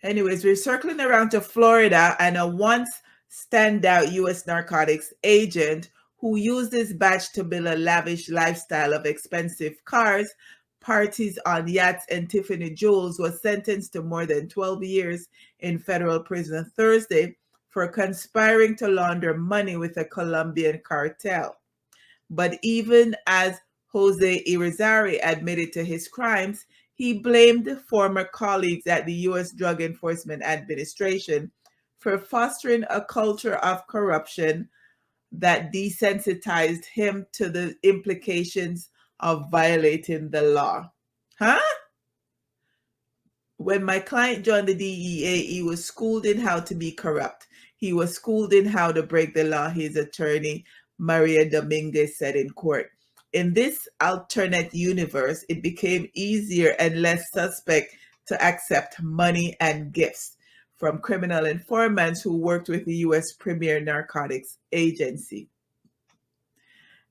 Anyways, we're circling around to Florida, and a once standout U.S. narcotics agent who used his badge to build a lavish lifestyle of expensive cars, parties on yachts, and Tiffany jewels was sentenced to more than 12 years in federal prison Thursday for conspiring to launder money with a Colombian cartel. But even as Jose Irizarry admitted to his crimes, he blamed former colleagues at the U.S. Drug Enforcement Administration for fostering a culture of corruption that desensitized him to the implications of violating the law. Huh? When my client joined the DEA, he was schooled in how to be corrupt. He was schooled in how to break the law, his attorney, Maria Dominguez, said in court. In this alternate universe, it became easier and less suspect to accept money and gifts from criminal informants who worked with the U.S. Premier Narcotics Agency.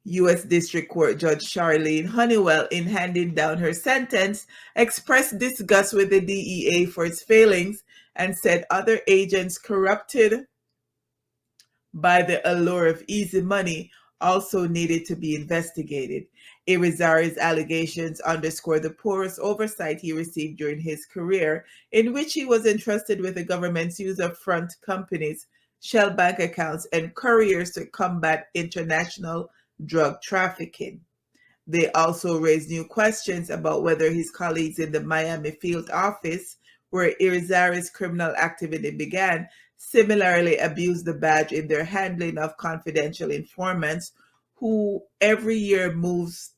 U.S. District Court Judge Charlene Honeywell, in handing down her sentence, expressed disgust with the DEA for its failings and said other agents corrupted by the allure of easy money also needed to be investigated. Irizarry's allegations underscore the porous oversight he received during his career, in which he was entrusted with the government's use of front companies, shell bank accounts, and couriers to combat international drug trafficking. They also raised new questions about whether his colleagues in the Miami field office, where Irizarry's criminal activity began, similarly abused the badge in their handling of confidential informants who every year moves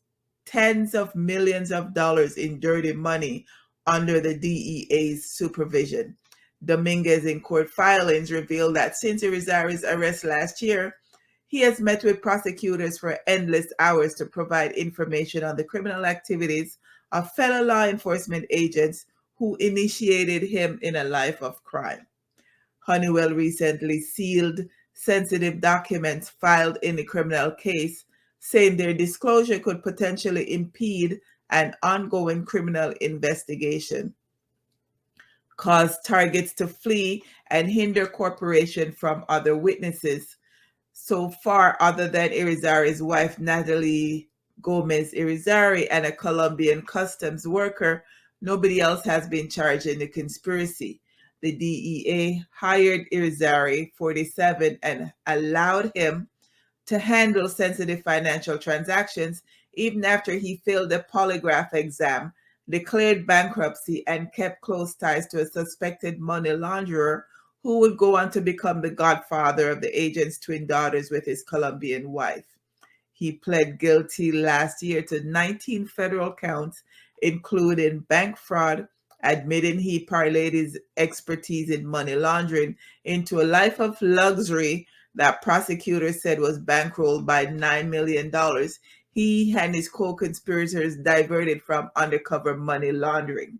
tens of millions of dollars in dirty money under the DEA's supervision. Dominguez in court filings revealed that since Irizarry's arrest last year, he has met with prosecutors for endless hours to provide information on the criminal activities of fellow law enforcement agents who initiated him in a life of crime. Honeywell recently sealed sensitive documents filed in the criminal case, saying their disclosure could potentially impede an ongoing criminal investigation, cause targets to flee, and hinder cooperation from other witnesses. So far, other than Irizarry's wife, Natalie Gomez Irizarry, and a Colombian customs worker, nobody else has been charged in the conspiracy. The DEA hired Irizarry, 47, and allowed him to handle sensitive financial transactions even after he failed a polygraph exam, declared bankruptcy, and kept close ties to a suspected money launderer who would go on to become the godfather of the agent's twin daughters with his Colombian wife. He pled guilty last year to 19 federal counts, including bank fraud, admitting he parlayed his expertise in money laundering into a life of luxury that prosecutors said was bankrolled by $9 million. He and his co-conspirators diverted from undercover money laundering.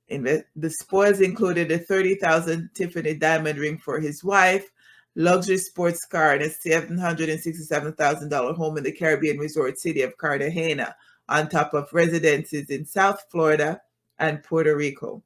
The spoils included a $30,000 Tiffany diamond ring for his wife, luxury sports car, and a $767,000 home in the Caribbean resort city of Cartagena, on top of residences in South Florida and Puerto Rico.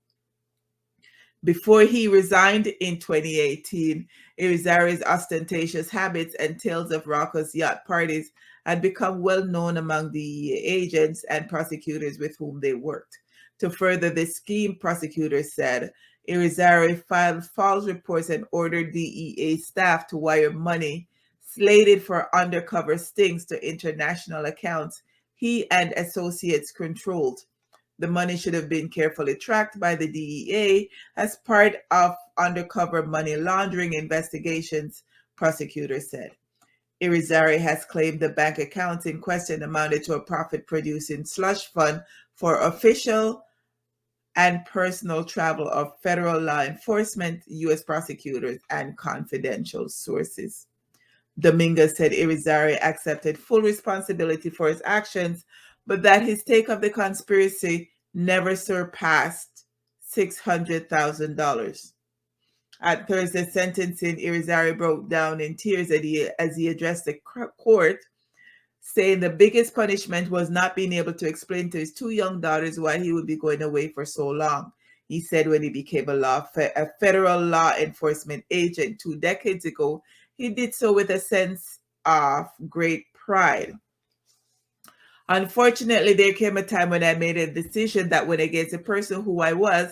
Before he resigned in 2018, Irizarry's ostentatious habits and tales of raucous yacht parties had become well known among DEA agents and prosecutors with whom they worked. To further this scheme, prosecutors said, Irizarry filed false reports and ordered DEA staff to wire money slated for undercover stings to international accounts he and associates controlled. The money should have been carefully tracked by the DEA as part of undercover money laundering investigations, prosecutors said. Irizarry has claimed the bank accounts in question amounted to a profit-producing slush fund for official and personal travel of federal law enforcement, U.S. prosecutors, and confidential sources. Dominguez said Irizarry accepted full responsibility for his actions, but that his take of the conspiracy never surpassed $600,000. At Thursday's sentencing, Irizarry broke down in tears as he addressed the court, saying the biggest punishment was not being able to explain to his two young daughters why he would be going away for so long. He said when he became a federal law enforcement agent 2 decades ago, he did so with a sense of great pride. Unfortunately, there came a time when I made a decision that went against the person who I was,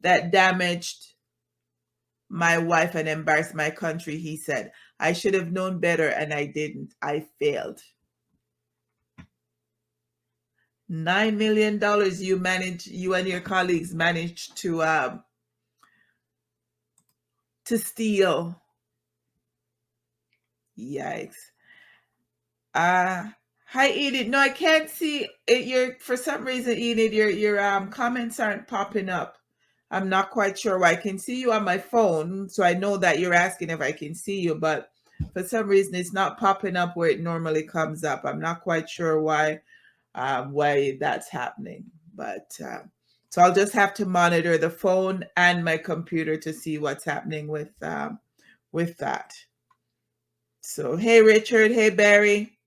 that damaged my wife and embarrassed my country, he said. I should have known better and I didn't. I failed. $9 million you and your colleagues managed to steal. Yikes. Hi Enid. No, I can't see it. For some reason, Enid, your comments aren't popping up. I'm not quite sure why. I can see you on my phone, so I know that you're asking if I can see you, but for some reason it's not popping up where it normally comes up. I'm not quite sure why that's happening, but so I'll just have to monitor the phone and my computer to see what's happening with that. So hey Richard, hey Barry.